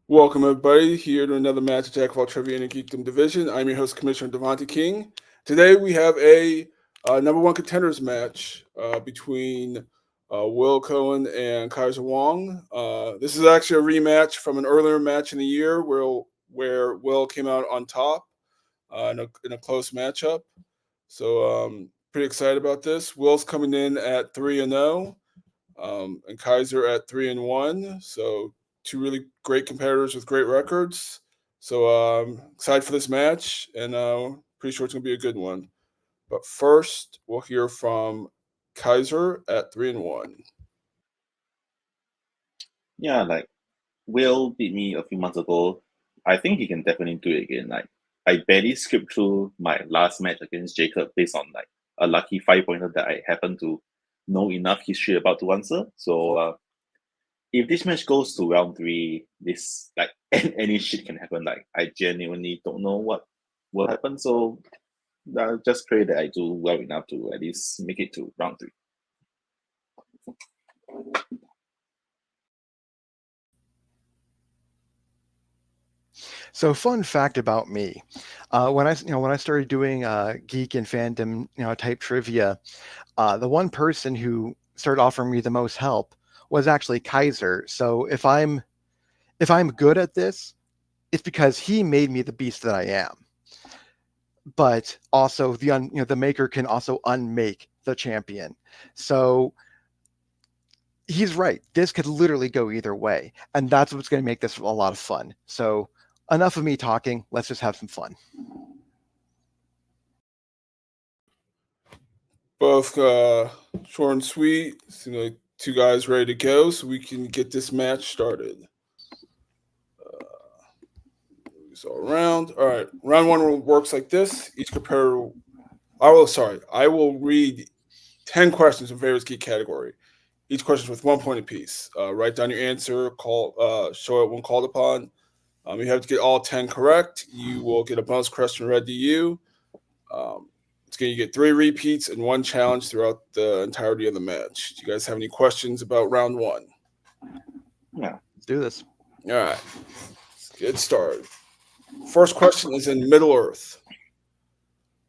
Welcome, everybody, here to another match of Jack of all Trivia in the Geekdom Division. I'm your host, Commissioner Devontae King. Today, we have a number one contenders match between Will Cohen and Kaiser Huang. This is actually a rematch from an earlier match in the year where Will came out on top in a close matchup. So, pretty excited about this. Will's coming in at 3-0, and Kaiser at 3-1. So two really great competitors with great records. So excited for this match, and pretty sure it's gonna be a good one. But first, we'll hear from Kaiser at 3-1. Yeah, like Will beat me a few months ago. I think he can definitely do it again. Like I barely skipped through my last match against Jacob based on like a lucky 5 pointer that I happen to know enough history about to answer. So if this match goes to round three, this like any shit can happen. Like I genuinely don't know what will happen. So I just pray that I do well enough to at least make it to round three. So, fun fact about me: when I started doing geek and fandom type trivia, the one person who started offering me the most help was actually Kaiser. So if I'm good at this, it's because he made me the beast that I am. But also the maker can also unmake the champion. So he's right. This could literally go either way, and that's what's going to make this a lot of fun. So enough of me talking. Let's just have some fun. Both short and sweet. Seem like two guys ready to go, so we can get this match started. So round. All right, round one works like this. Each competitor. I will read 10 questions in various geek category. Each question is with 1 point apiece. Write down your answer, show it when called upon. You have to get all 10 correct. You will get a bonus question read to you. You get 3 repeats and 1 challenge throughout the entirety of the match. Do you guys have any questions about round one? Yeah. Let's do this. All right, let's get started. First question is in Middle Earth.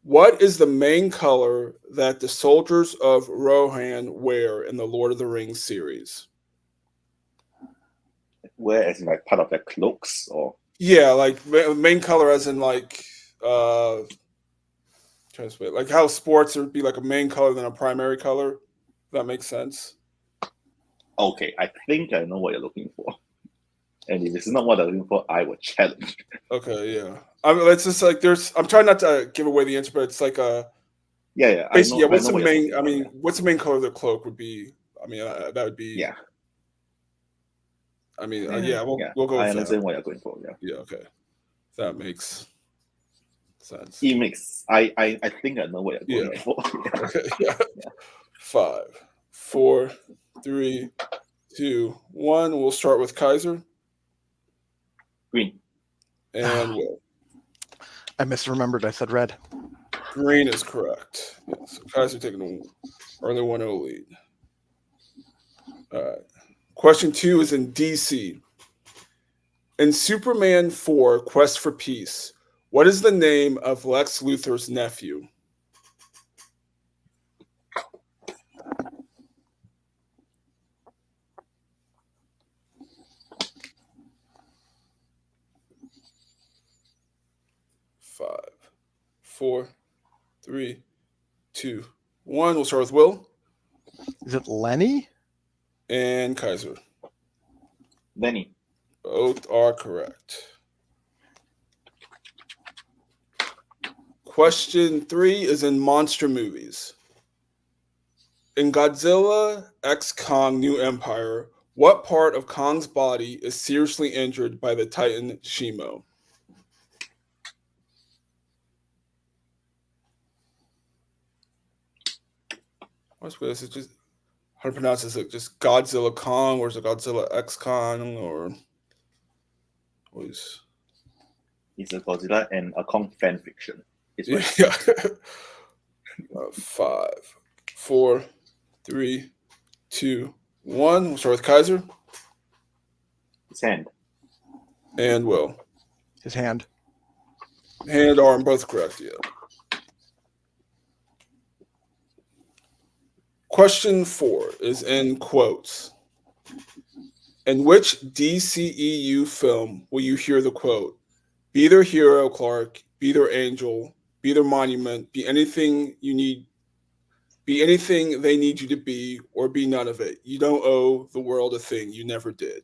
What is the main color that the soldiers of Rohan wear in the Lord of the Rings series? Where as in like part of their cloaks or Yeah, like main color, as in uh, translate like how sports would be like a main color than a primary color. If that makes sense. okay, I think I know what you're looking for. And if it's not what I'm looking for, I will challenge. Okay, yeah. I mean, it's just like there's. I'm trying not to give away the answer, but it's like a Yeah, basically. Yeah, I what's know the what you're main? talking I about. mean, Yeah, what's the main color of the cloak would be? I mean, that would be. yeah, I mean, yeah, yeah. We'll yeah. we'll go I with that. understand what you're going for. Yeah, Yeah. Okay. That makes sense. it makes. I think I know what you're Yeah. going for. Okay. Yeah. Yeah, 5, 4, 3, 2, 1. We'll start with Kaiser green. and Will. I misremembered. I said red. Green is correct. Yeah, so Kaiser taking an early 1-0 lead. All right. Question 2 is in DC. In Superman 4 Quest for Peace, what is the name of Lex Luthor's nephew? Five, 4, 3, 2, 1. We'll start with Will Is it Lenny? and Kaiser. Lenny. Both are correct. Question 3 is in monster movies. In Godzilla X Kong New Empire, what part of Kong's body is seriously injured by the Titan Shimo? Is it just how to pronounce this? Is it just Godzilla Kong, or is it Godzilla X Kong, or was It's a Godzilla and a Kong fan fiction. It's right. yeah. 5, 4, 3, 2, 1. We'll start with Kaiser. His hand. And Will. His hand. Hand, arm, both correct, yeah. Question 4 is in quotes. In which DCEU film will you hear the quote, "Be their hero, Clark, be their angel, be their monument, be anything you need, be anything they need you to be, or be none of it. You don't owe the world a thing you never did."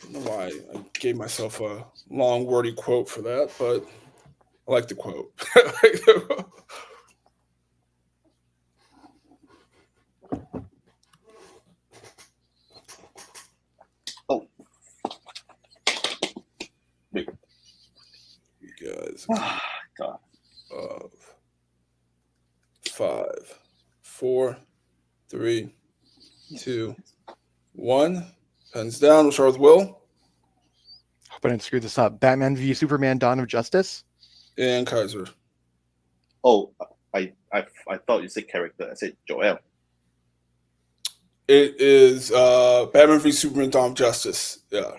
I don't know why I gave myself a long, wordy quote for that, but I like the quote. Oh. Wait. You guys. God. 5, 4, 3, 2, 1. Pens down. We'll start with Will Hope I didn't screw this up. Batman v Superman: Dawn of Justice. and Kaiser. Oh, I thought you said character. I said Joel. It is Batman v Superman: Dawn of Justice. Yeah,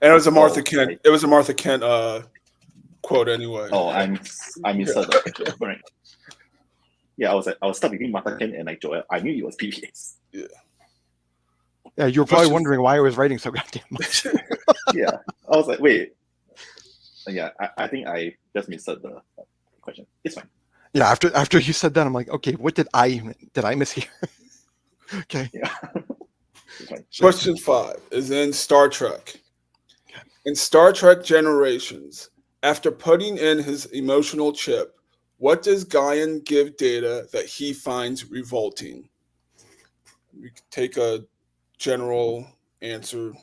and it was a Martha Kent. It was a Martha Kent quote anyway. Oh, I misheard. Yeah. Right. Yeah, I was stuck between Martha Kent and like Joel. I knew it was PBS. Yeah. Yeah, you were probably wondering why I was writing so goddamn much. Yeah, I was like, wait. Yeah, I think I just misheard the question. It's fine. Yeah, after you said that, I'm like, okay, what did I mishear? Okay. Yeah. It's fine. Question 5 is in Star Trek. In Star Trek Generations, after putting in his emotional chip, what does Guyan give Data that he finds revolting? We could take a general answer.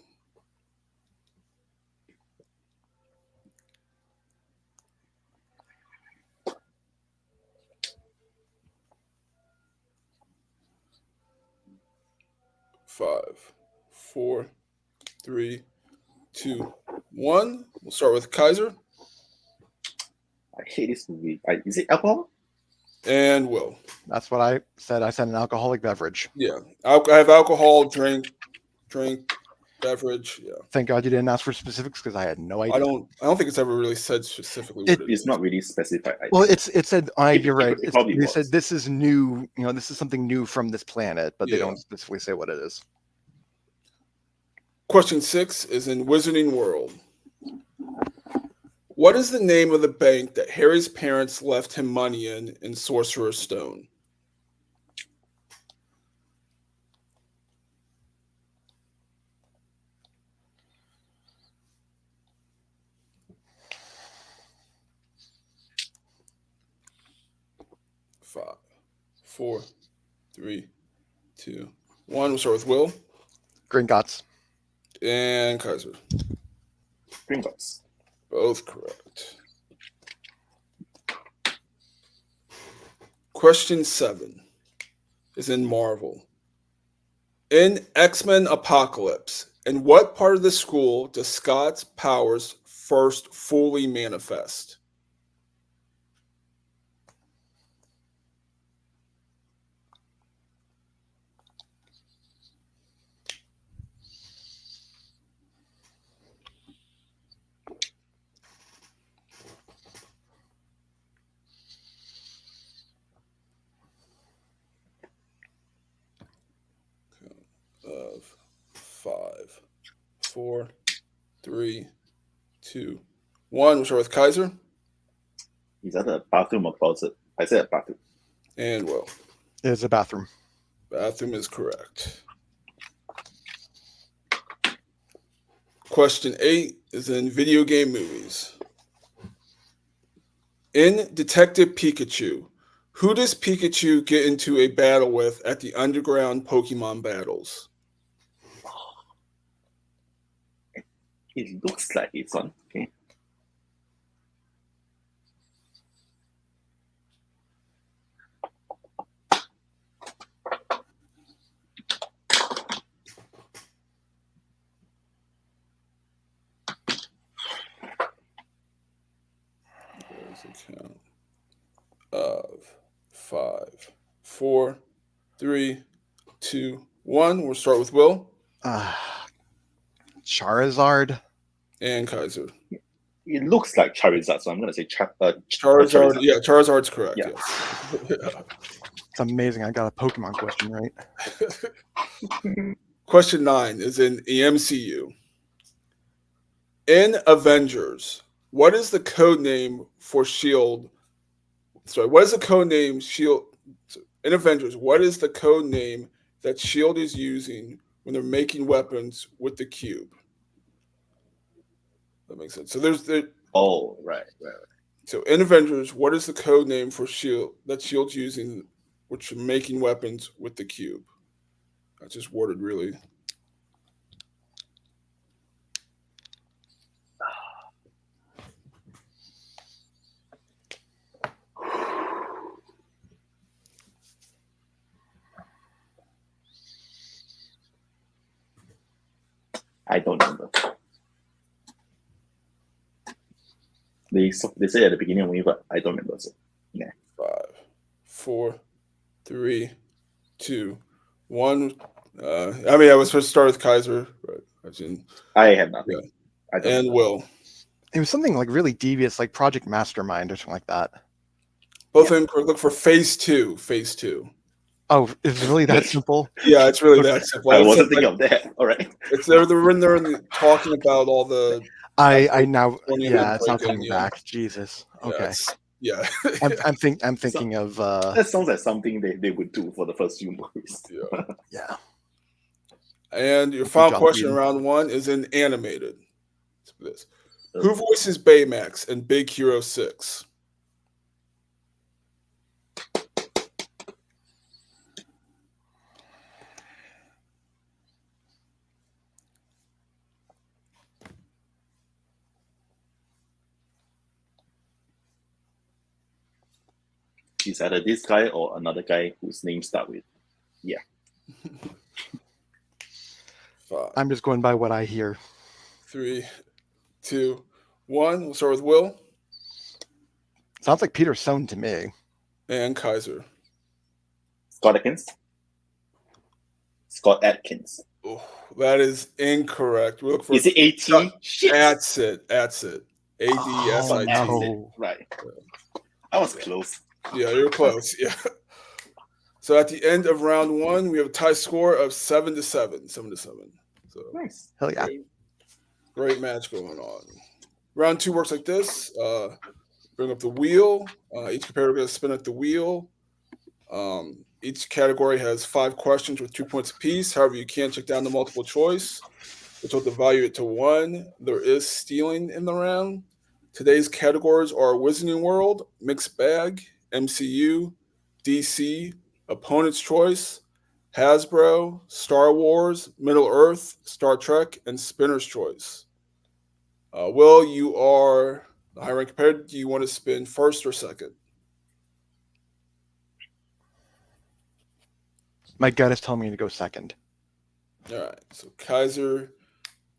Five, 4, 3, 2, 1. We'll start with Kaiser I hate this movie. Is it alcohol? and Will. That's what I said. I said an alcoholic beverage. Yeah, I have alcohol, drink, beverage. Yeah, Thank God you didn't ask for specifics because I had no idea. I don't think it's ever really said specifically what it It's is. not really specified. Well, it said. You're right. It probably they was. said this is new. This is something new from this planet, but they Yeah. don't specifically say what it is. Question 6 is in Wizarding World. What is the name of the bank that Harry's parents left him money in Sorcerer's Stone? Five, 4, 3, 2, 1. We'll start with Will Gringotts. and Kaiser. Gringotts. Both correct. Question 7 is in Marvel. In X-Men Apocalypse, in what part of the school does Scott's powers first fully manifest? Of 5, 4, 3, 2, 1. We'll start with Kaiser Is that a bathroom or closet? I said a bathroom. and Will. It's a bathroom. Bathroom is correct. Question 8 is in video game movies. In Detective Pikachu, who does Pikachu get into a battle with at the underground Pokemon battles? It looks like it's on. Okay. There's a count of 5, 4, 3, 2, 1. We'll start with Will Charizard. and Kaiser. It looks like Charizard, so I'm gonna say Charizard. Charizard. Yeah, Charizard's correct. Yeah. Yes. It's amazing. I got a Pokemon question right. Question 9 is in the MCU. In Avengers, what is the code name for Shield? Sorry, what is the code name Shield? In Avengers, what is the code name that Shield is using when they're making weapons with the cube? That makes sense. So there's the. Oh, right. So in Avengers, what is the code name for Shield that Shield's using, which are making weapons with the cube? I just worded really. I don't remember. They say at the beginning of the movie, but I don't remember. So, yeah. 5, 4, 3, 2, 1. I mean, I was supposed to start with Kaiser, but I have nothing. Yeah. I don't And know. Will. It was something like really devious, like Project Mastermind or something like that. Both of them look for phase 2. Phase 2. Oh, it's really that simple? Yeah, it's really that simple. I wasn't thinking of that. All right. It's they're in there talking about all the. I now, California yeah, it's now break-in, coming yeah. back. Jesus. Yeah, Okay. Yeah. I'm thinking of That sounds like something they would do for the first few movies. yeah. And your final Job, question, Eden. round 1, is in animated. This. Okay. Who voices Baymax in Big Hero 6? It's either this guy or another guy whose name start with. 5, I'm just going by what I hear. 3, 2, 1. We'll start with Will Sounds like Peter Sohn to me. and Kaiser. Scott Atkins. Scott Atkins. Oh, that is incorrect. We look for. Is it AT? Shit. That's it. ADSIT. Oh, no. Right. I was close. Yeah, you're close. Yeah. So at the end of round 1, we have a tie score of 7-7. 7-7. So Nice. Hell yeah. great match going on. Round 2 works like this. Bring up the wheel. Each competitor going to spin at the wheel. Each category has 5 questions with 2 points apiece. However, you can check down the multiple choice, which will devalue it to 1. There is stealing in the round. Today's categories are Wizarding World, Mixed Bag, MCU, DC, Opponent's Choice, Hasbro, Star Wars, Middle Earth, Star Trek, and Spinner's Choice. Will, you are the high-ranked competitor. Do you want to spin first or second? My gut is telling me to go second. All right. So Kaiser,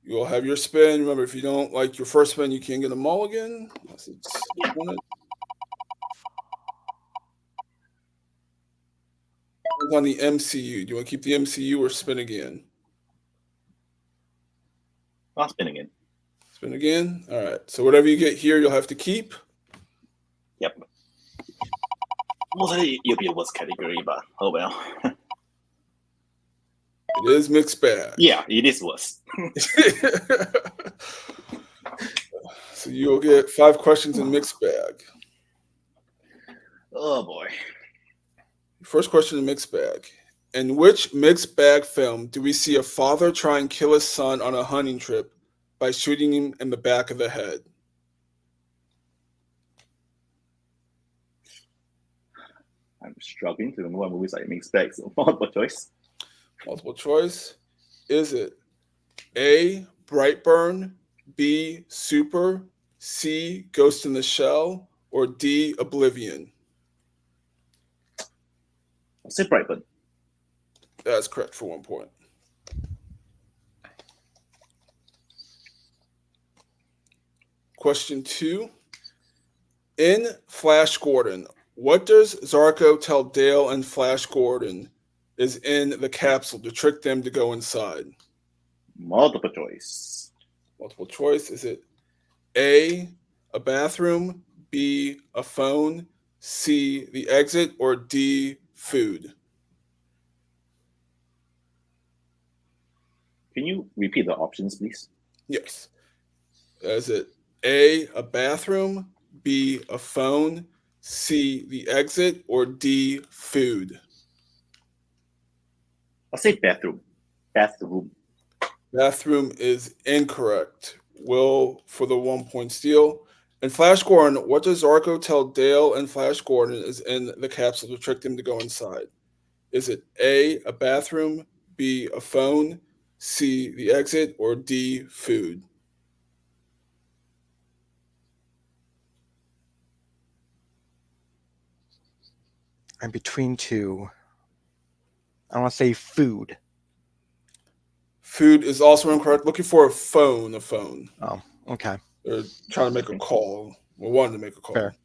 you'll have your spin. Remember, if you don't like your first spin, you can get a mulligan. On the MCU, do you want to keep the MCU or spin again? I'll spin again. Spin again. All right. So whatever you get here, you'll have to keep. Yep. Mostly it'll be a worst category, but oh well. It is mixed bag. Yeah, it is worse. So you'll get 5 questions in mixed bag. Oh boy. First question in mixed bag. In which mixed bag film do we see a father try and kill his son on a hunting trip by shooting him in the back of the head? I'm struggling to remember what movies I mixed bags. So multiple choice. Multiple choice. Is it A, Brightburn, B, Super, C, Ghost in the Shell, or D, Oblivion? I'll say Brightburn. That's correct for 1 point. Question 2. In Flash Gordon, What does Zarko tell Dale and Flash Gordon is in the capsule to trick them to go inside? Multiple choice. Multiple choice. Is it A, a bathroom, B, a phone, C, the exit, or D, food? Can you repeat the options, please? Yes. Is it A, a bathroom, B, a phone, C, the exit, or D, food? I'll say bathroom. Bathroom. Bathroom is incorrect. Will for the 1 point steal. And Flash Gordon, what does Zarko tell Dale and Flash Gordon is in the capsule to trick them to go inside? Is it A, a bathroom, B, a phone, C, the exit, or D, food? I'm between two. I want to say food. Food is also incorrect. Looking for a phone. Oh, okay. They're trying to make a call. We wanted to make a call. Fair.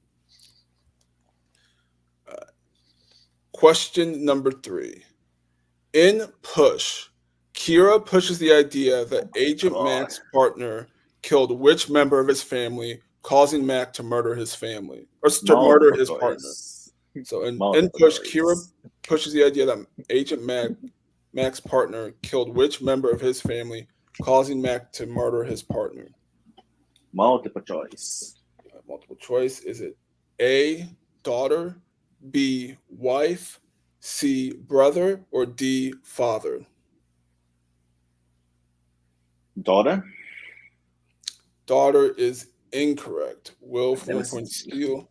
Question number 3. In Push, Kira pushes the idea that Agent God. Mac's partner killed which member of his family, causing Mac to murder his family or to murder his partner. So in Push, Kira pushes the idea that Agent Mac's partner killed which member of his family, causing Mac to murder his partner. Multiple choice. Multiple choice. Is it A, daughter, B, wife, C, brother, or D, father? Daughter. Daughter is incorrect. Will for 1 point steal.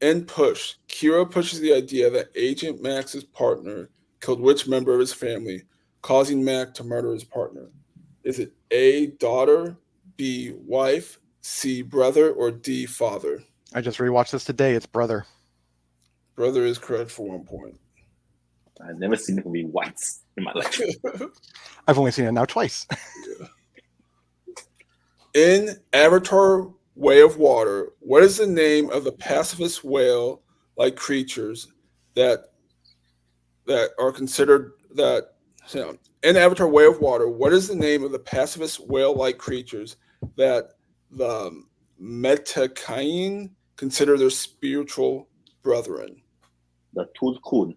In Push, Kira pushes the idea that Agent Max's partner killed which member of his family, causing Mac to murder his partner. Is it A, daughter, B, wife, C, brother, or D, father? I just rewatched this today. It's brother. Brother is correct for 1 point. I've never seen the movie once in my life. I've only seen it now twice. In Avatar Way of Water, what is the name of the pacifist whale-like creatures that are considered that in Avatar Way of Water, what is the name of the pacifist whale-like creatures that the Metakain consider their spiritual brethren? The Tulkun.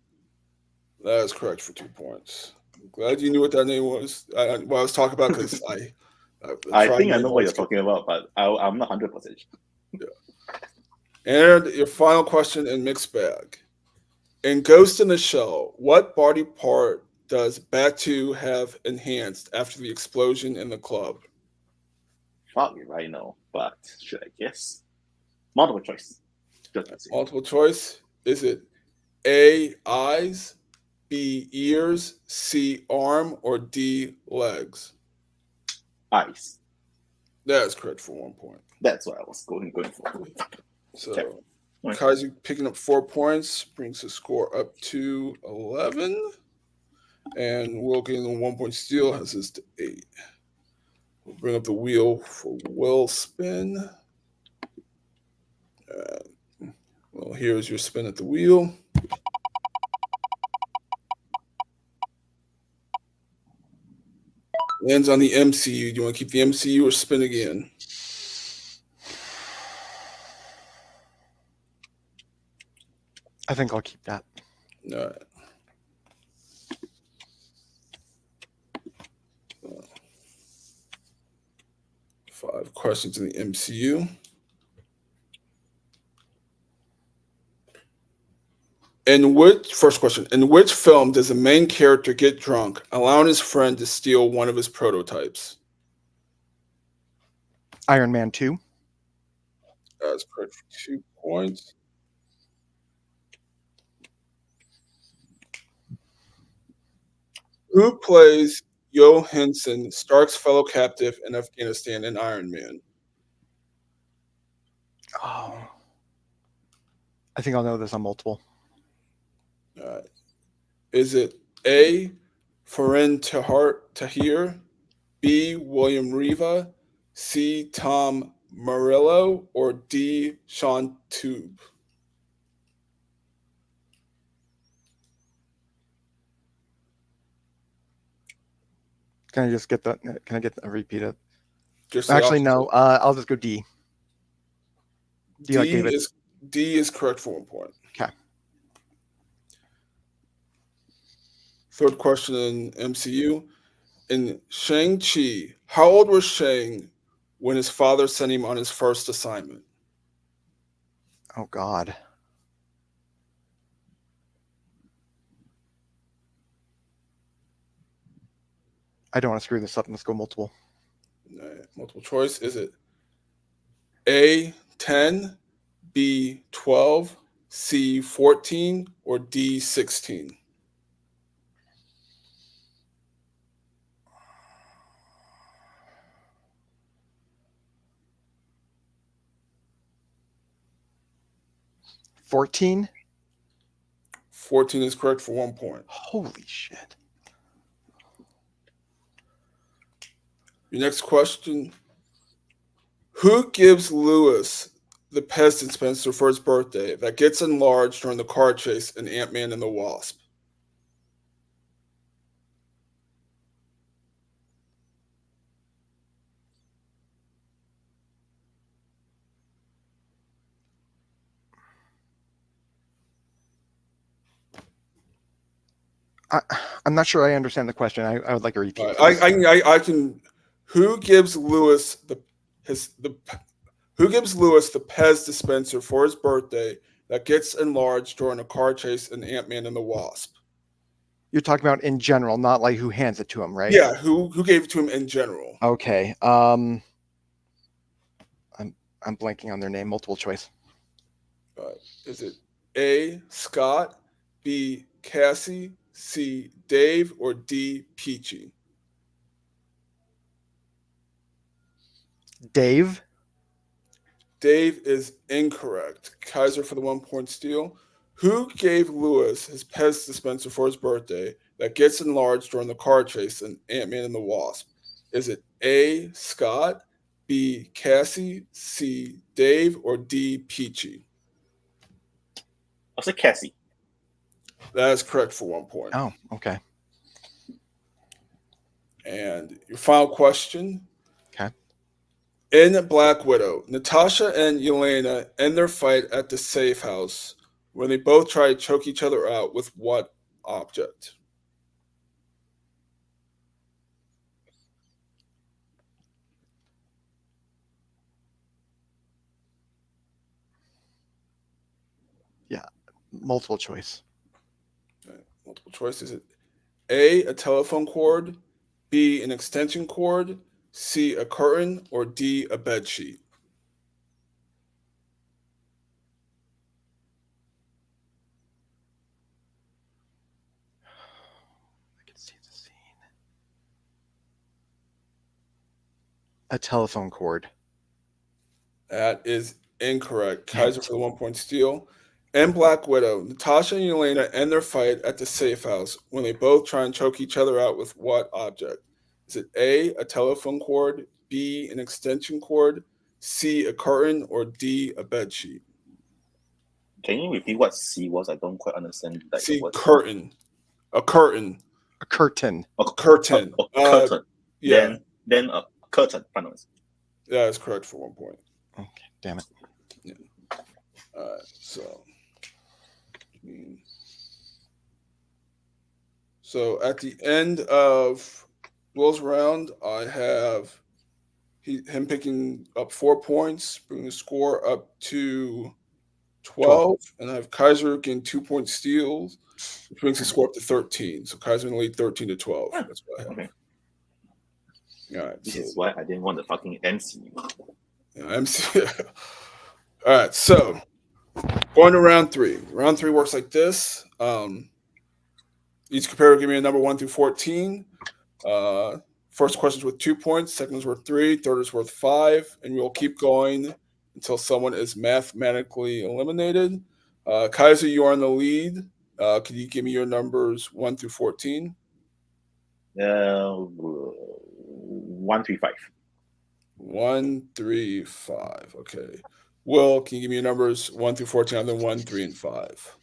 That is correct for 2 points. I'm glad you knew what that name was. What I was talking about, because I think I know what you're talking about, but I'm not 100% sure. Yeah. And your final question in Mixed Bag. In Ghost in the Shell, what body part does Batu have enhanced after the explosion in the club? Fuck if I know, but should I guess? Multiple choice. Multiple choice. Is it A, eyes, B, ears, C, arm, or D, legs? Eyes. That is correct for 1 point. That's what I was going for. So Okay. Kaiser picking up 4 points brings the score up to 11. And Will getting the 1 point steal has this to 8. We'll bring up the wheel for Will spin. Well, here's your spin at the wheel. Lands on the MCU. Do you want to keep the MCU or spin again? I think I'll keep that. All right. Five questions in the MCU. First question, in which film does the main character get drunk, allowing his friend to steal one of his prototypes? Iron Man 2. That's correct for 2 points. Who plays Johansson, Stark's fellow captive in Afghanistan in Iron Man? Oh. I think I'll know this on multiple. All right. Is it A, Farin Tahir, B, William Riva, C, Tom Murillo, or D, Sean Tube? Can I just get that? Can I get a repeat it? Just the Actually, options. no. I'll just go D. D is correct for 1 point. Okay. Third question in MCU. In Shang-Chi, how old was Shang when his father sent him on his first assignment? Oh God. I don't want to screw this up. Let's go multiple. Multiple choice. Is it A, 10, B, 12, C, 14, or D, 16? $14. 14 is correct for 1 point. Holy shit. Your next question. Who gives Lewis the Pez dispenser for his birthday that gets enlarged during the car chase in Ant-Man and the Wasp? I'm not sure I understand the question. I would like a repeat. I can. Who gives Lewis Who gives Lewis the Pez dispenser for his birthday that gets enlarged during a car chase in Ant-Man and the Wasp? You're talking about in general, not like who hands it to him, right? Yeah, who gave it to him in general? Okay. I'm blanking on their name. Multiple choice. Is it A, Scott, B, Cassie, C, Dave, or D, Peachy? Dave. Dave is incorrect. Kaiser for the 1 point steal. Who gave Lewis his Pez dispenser for his birthday that gets enlarged during the car chase in Ant-Man and the Wasp? Is it A, Scott, B, Cassie, C, Dave, or D, Peachy? I'll say Cassie. That is correct for 1 point. Oh, okay. And your final question. Okay. In Black Widow, Natasha and Yelena end their fight at the safe house when they both try to choke each other out with what object? Yeah. Multiple choice. Okay. Multiple choice. Is it A, a telephone cord, B, an extension cord, C, a curtain, or D, a bed sheet? I can see the scene. A telephone cord. That is incorrect. Damn Kaiser it. for the 1 point steal. In Black Widow, Natasha and Yelena end their fight at the safe house when they both try and choke each other out with what object? Is it A, a telephone cord, B, an extension cord, C, a curtain, or D, a bed sheet? Can you repeat what C was? I don't quite understand that C, word. curtain. A curtain. A curtain. Curtain. Curtain. Yeah, Then a curtain. Finally. that is correct for 1 point. Okay, damn it. All right, so at the end of Will's round, I have him picking up 4 points, bringing the score up to 12, and I have Kaiser getting 2 point steals, which brings the score up to 13. So Kaiser in the lead 13 to 12. That's what I have. Okay. All right. This is why I didn't want the fucking MC. Yeah, MC. All right. So going to round 3. Round 3 works like this. Each competitor will give me a number 1 through 14. First question is worth 2 points. Second is worth 3. Third is worth 5. And we'll keep going until someone is mathematically eliminated. Kaiser, you are in the lead. Could you give me your numbers 1 through 14? 1, 3, 5. 1, 3, 5. Okay. Will, can you give me your numbers 1 through 14, and then 1, 3, and 5?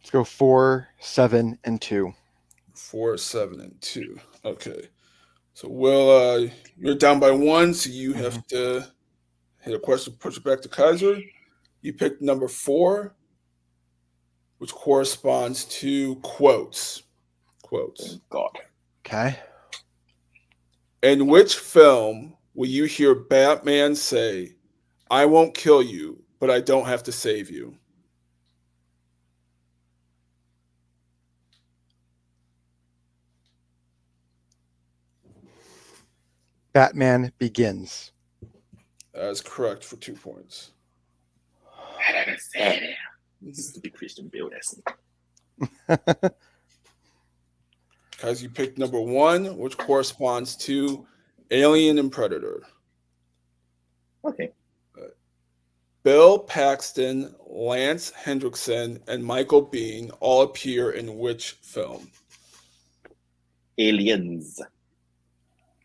Let's go 4, 7, and 2. 4, 7, and 2. Okay. So, Will, you're down by 1, so you have to hit a question, push it back to Kaiser. You picked number 4, which corresponds to quotes. Quotes. Thank God. Okay. In which film will you hear Batman say, "I won't kill you, but I don't have to save you"? Batman Begins. That is correct for 2 points. I never said it. Stupid Christian Bale, that's Guys, you picked number 1, which corresponds to Alien and Predator. okay. Bill Paxton, Lance Hendrickson, and Michael Biehn all appear in which film? Aliens.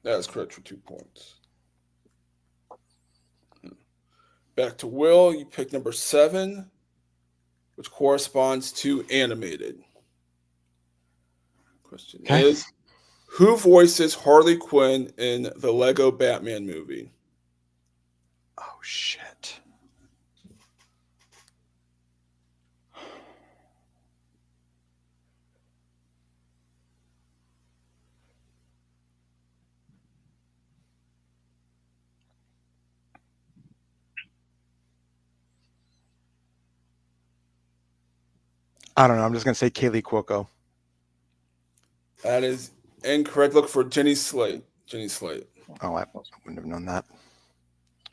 That is correct for 2 points. Back to Will, you picked number 7, which corresponds to animated. Question Okay. is, who voices Harley Quinn in the Lego Batman movie? Oh, shit. I don't know. I'm just going to say Kaylee Cuoco. That is incorrect. Look for Jenny Slate. Jenny Slate. Oh, I wouldn't have known that.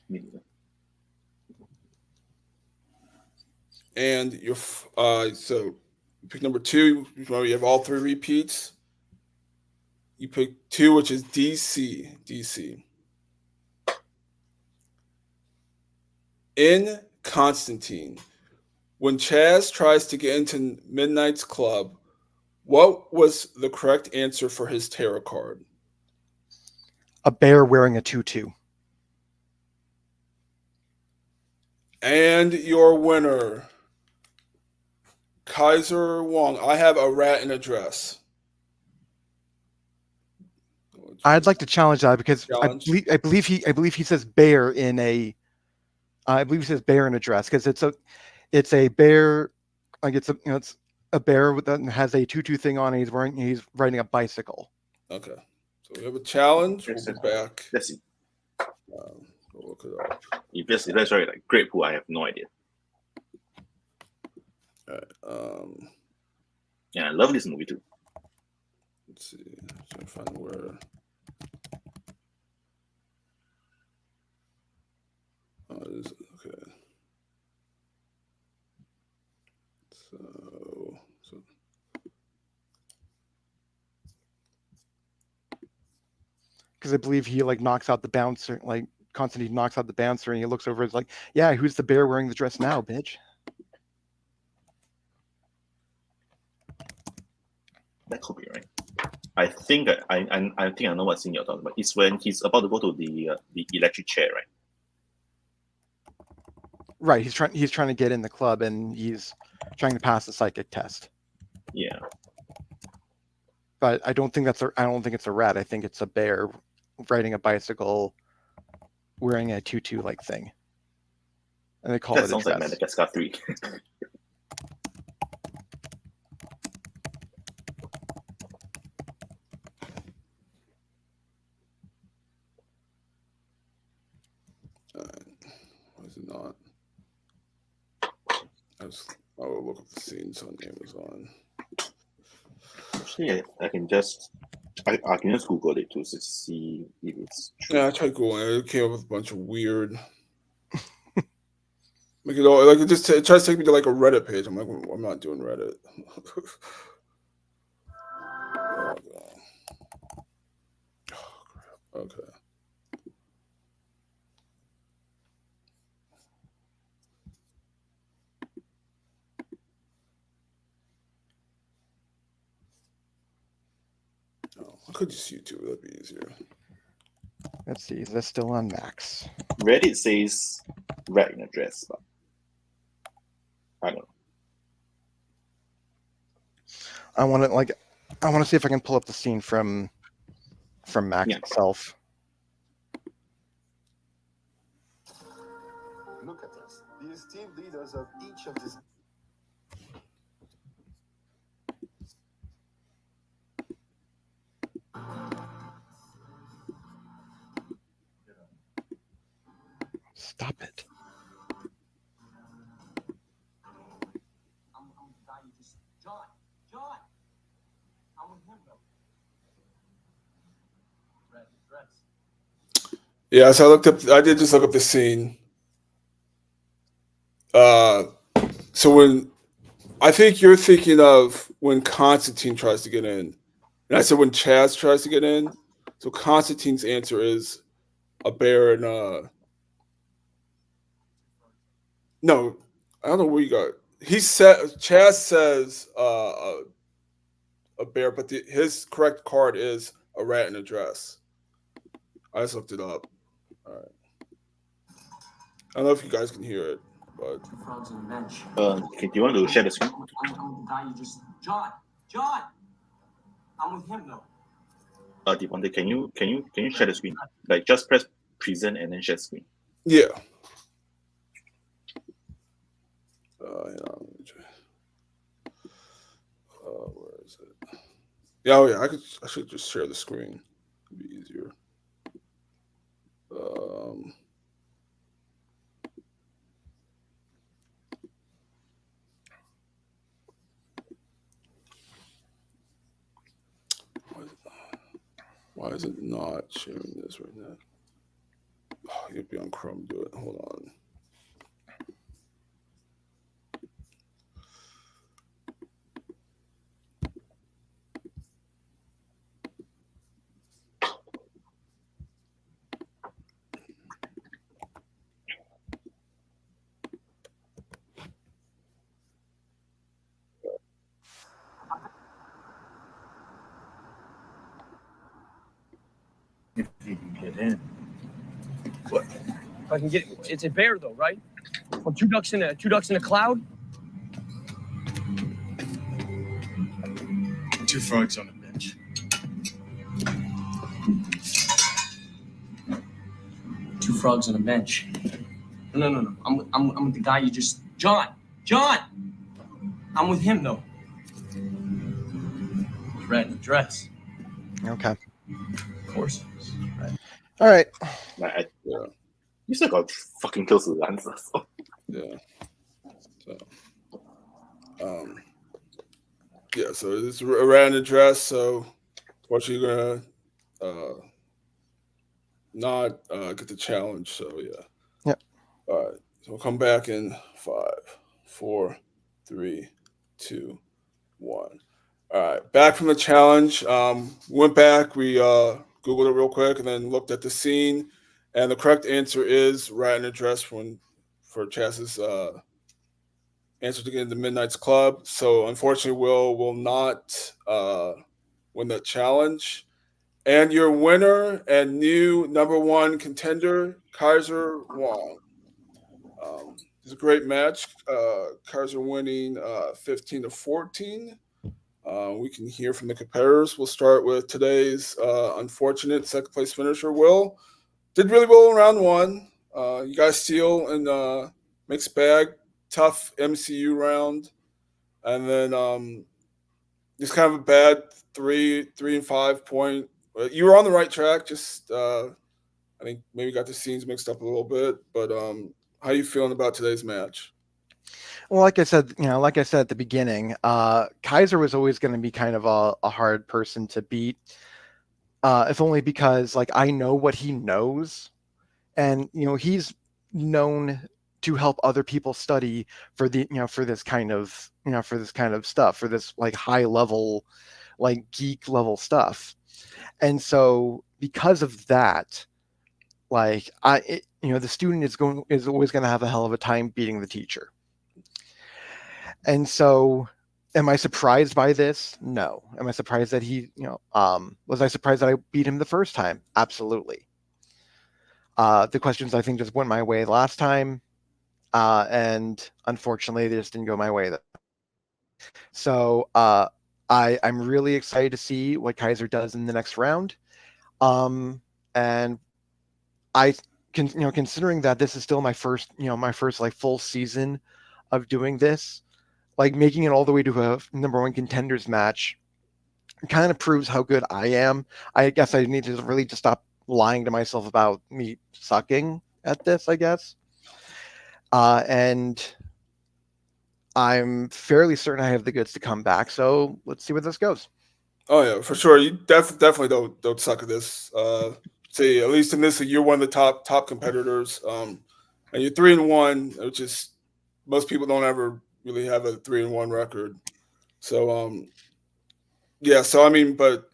Me neither. And your so you pick number 2. You have all 3 repeats. You pick 2, which is DC. DC. In Constantine, when Chaz tries to get into Midnight's club, what was the correct answer for his tarot card? A bear wearing a tutu. And your winner, Kaiser Huang. I have a rat in a dress. I'd like to challenge that because Challenge. I believe he says bear in a I believe he says bear in a dress because it's a bear, like it's a bear that has a tutu thing on and he's riding a bicycle. Okay. So we have a challenge. We'll be back. Let's see. We'll look it up. If that's right, like Great Pool, I have no idea. All right. Yeah, I love this movie too. Let's see. Trying to find where. Oh, it is okay. So because I believe he like knocks out the bouncer, like Constantine knocks out the bouncer, and he looks over. It's like, yeah, who's the bear wearing the dress now, bitch? That could be right. I think I think I know what scene you're talking about. It's when he's about to go to the electric chair, right? Right. He's trying to get in the club, and he's trying to pass the psychic test. Yeah. But I don't think it's a rat. I think it's a bear riding a bicycle, wearing a tutu like thing. And they call That it a sounds dress. like Madagascar 3. why is it not? I will look up the scenes on Amazon. Actually, I can just Google it to see if it's true. Yeah, I tried Googling. It came up with a bunch of weird. Like it just it tries to take me to like a Reddit page. I'm like, I'm not doing Reddit. Oh, crap. Okay. Oh, I could just YouTube. That'd be easier. Let's see. Is that still on Max? Reddit says rat in a dress, but I don't know. I want to see if I can pull up the scene from Max itself. Look at us, the esteemed leaders of each of these. Stop it. John, I'm with him though. Red dress. Yeah, so I did just look up the scene. So when I think you're thinking of when Constantine tries to get in, and I said when Chaz tries to get in. So Constantine's answer is a bear and no, I don't know where you got. He said Chaz says a bear, but his correct card is a rat in a dress. I just looked it up. All right. I don't know if you guys can hear it, but Frogs on the bench. Okay, do you want to share the screen? I'm the guy you just. John, I'm with him though. Devontae, can you share the screen? Like just press present and then share screen. yeah. Where is it? Yeah, oh yeah, I should just share the screen. It'd be easier. Why is it not sharing this right now? Oh, you'll be on Chrome. Do it. Hold on. If you can get in. What? If I can get, it's a bear though, right? Well, two ducks in a cloud. Two frogs on the bench. Two frogs on a bench. No. I'm with the guy you just. John, I'm with him though. Red in the dress. Okay. Of course. Right. All right. You still got fucking close to the answer. So. Yeah. So, so it's around the dress. So, unfortunately, you're gonna not get the challenge. So, yeah. Yep. All right. So we'll come back in 5, 4, 3, 2, 1. All right. Back from the challenge. Went back. We Googled it real quick and then looked at the scene. And the correct answer is rat in a dress for Chaz's answer to get into Midnight's Club. So unfortunately, will not win that challenge. And your winner and new #1 contender, Kaiser Huang. It's a great match. Kaiser winning 15-14. We can hear from the competitors. We'll start with today's unfortunate second place finisher, Will. Did really well in round 1. You guys steal in mixed bag, tough MCU round. And then just kind of a bad 3 and 5 point. You were on the right track, just I think maybe got the scenes mixed up a little bit. But how are you feeling about today's match? Well, like I said at the beginning, Kaiser was always going to be kind of a hard person to beat, if only because I know what he knows, and he's known to help other people study for this kind of stuff, for this high level, geek level stuff, and so because of that, the student is always going to have a hell of a time beating the teacher. And so, am I surprised by this? No. Am I surprised that was I surprised that I beat him the first time? Absolutely. The questions I think just went my way last time, and unfortunately, they just didn't go my way. So I'm really excited to see what Kaiser does in the next round. And I considering that this is still my first like full season of doing this, like making it all the way to a number one contenders match kind of proves how good I am. I guess I need to really just stop lying to myself about me sucking at this, I guess. And I'm fairly certain I have the goods to come back. So let's see where this goes. Oh yeah, for sure. You definitely don't suck at this. See, at least in this, you're one of the top competitors. And you're 3-1, which is most people don't ever really have a 3-1 record. So yeah. So I mean, but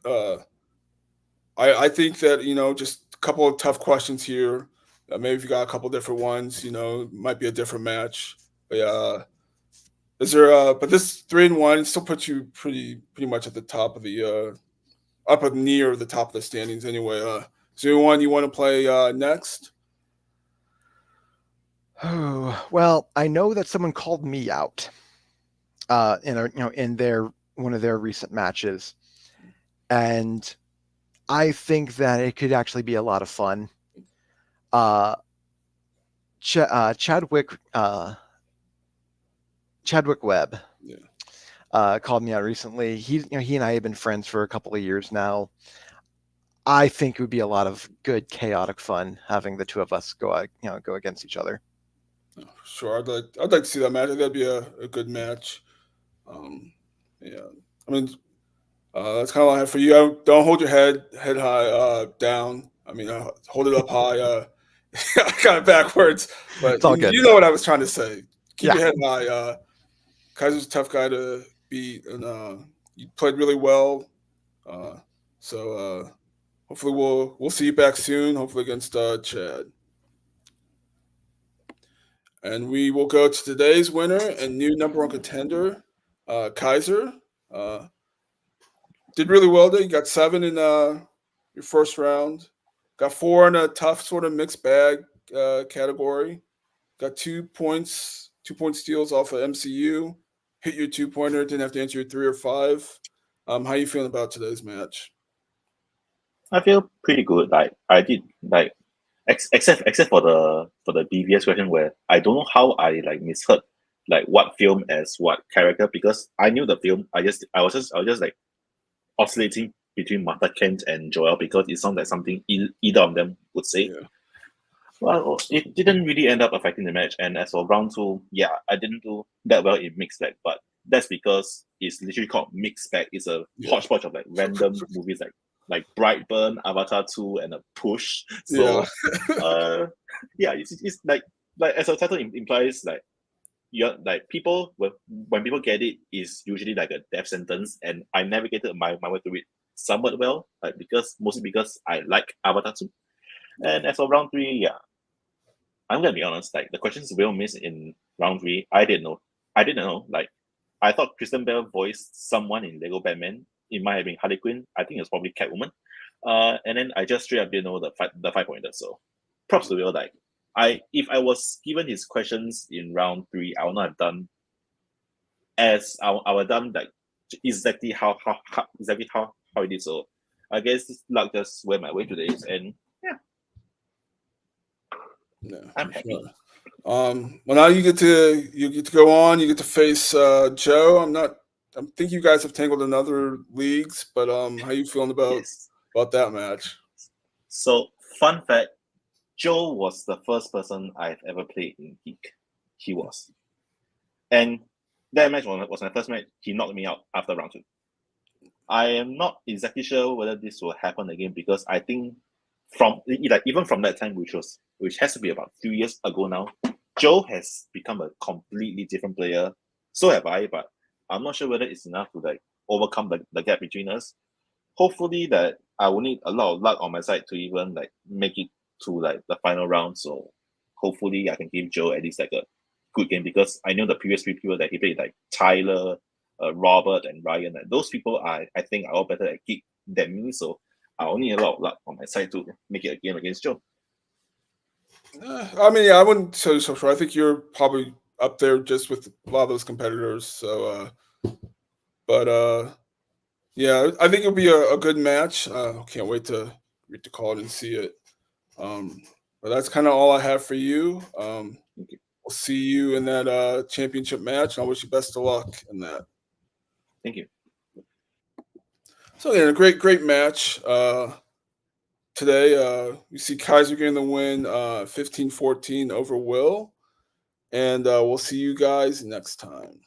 I think that just a couple of tough questions here. Maybe if you got a couple different ones, might be a different match. But yeah. Is there? But this 3-1 still puts you pretty much at the top of the up near the top of the standings anyway. Is there anyone you want to play next? Oh, well, I know that someone called me out in their one of their recent matches, and I think that it could actually be a lot of fun. Chadwick Webb called me out recently. He and I have been friends for a couple of years now. I think it would be a lot of good chaotic fun having the two of us go against each other. Sure, I'd like to see that match. That'd be a good match. Yeah, I mean, that's kind of what I have for you. Don't hold your head high down. I mean, hold it up high. Kind of backwards, but It's all good. you know what I was trying to say. Keep Yeah. your head high. Kaiser's a tough guy to beat, and you played really well. So hopefully we'll see you back soon. Hopefully against Chad. And we will go to today's winner and new number one contender, Kaiser. Uh, did really well there. You got 7 in your first round. Got 4 in a tough sort of mixed bag category. Got 2 points, 2-point steals off of MCU. Hit your 2-pointer. Didn't have to answer your 3 or 5. How you feeling about today's match? I feel pretty good. Like I did like except for the BVS question where I don't know how I like misheard like what film as what character, because I knew the film. I was just like oscillating between Martha Kent and Joel because it sounded like something either of them would say. Yeah. Well, it didn't really end up affecting the match. And as for round 2, yeah, I didn't do that well in mixed bag, but that's because it's literally called mixed bag. It's a hodgepodge of like random movies like Brightburn, Avatar 2, and a Push. So, yeah, it's like as the title implies, like you're like people when people get it is usually like a death sentence, and I navigated my way through it somewhat well, like mostly because I like Avatar 2. And as for round 3, yeah, I'm gonna be honest. Like the questions Will missed in round 3, I didn't know. Like I thought Kristen Bell voiced someone in Lego Batman. It might have been Harley Quinn. I think it was probably Catwoman. And then I just straight up didn't know the 5-pointer. So props to Will. Like if I was given his questions in round 3, I would not have done as I would have done like exactly how it is. So I guess this luck just went my way today, and I'm happy. Sure. Well, now you get to go on. You get to face Joe. I think you guys have tangled in other leagues, but how you feeling about that match? So, fun fact: Joe was the first person I've ever played in Geek. He was, and that match was my first match. He knocked me out after round 2. I am not exactly sure whether this will happen again because I think even from that time, which has to be about 2 years ago now, Joe has become a completely different player. So have I, but I'm not sure whether it's enough to like overcome the gap between us. Hopefully that I will need a lot of luck on my side to even like make it to like the final round. So hopefully I can give Joe at least like a good game, because I know the previous 3 people that he played, like Tyler, Robert, and Ryan, and those people I think are all better at Geek than me. So I will need a lot of luck on my side to make it a game against Joe. I mean, yeah, I wouldn't say so sure. I think you're probably up there just with a lot of those competitors. So, but Yeah, I think it'll be a good match. Can't wait to call it and see it. But that's kind of all I have for you. We'll see you in that championship match. And I wish you best of luck in that. Thank you. So yeah, a great match today. You see Kaiser getting the win 15-14 over Will. And we'll see you guys next time.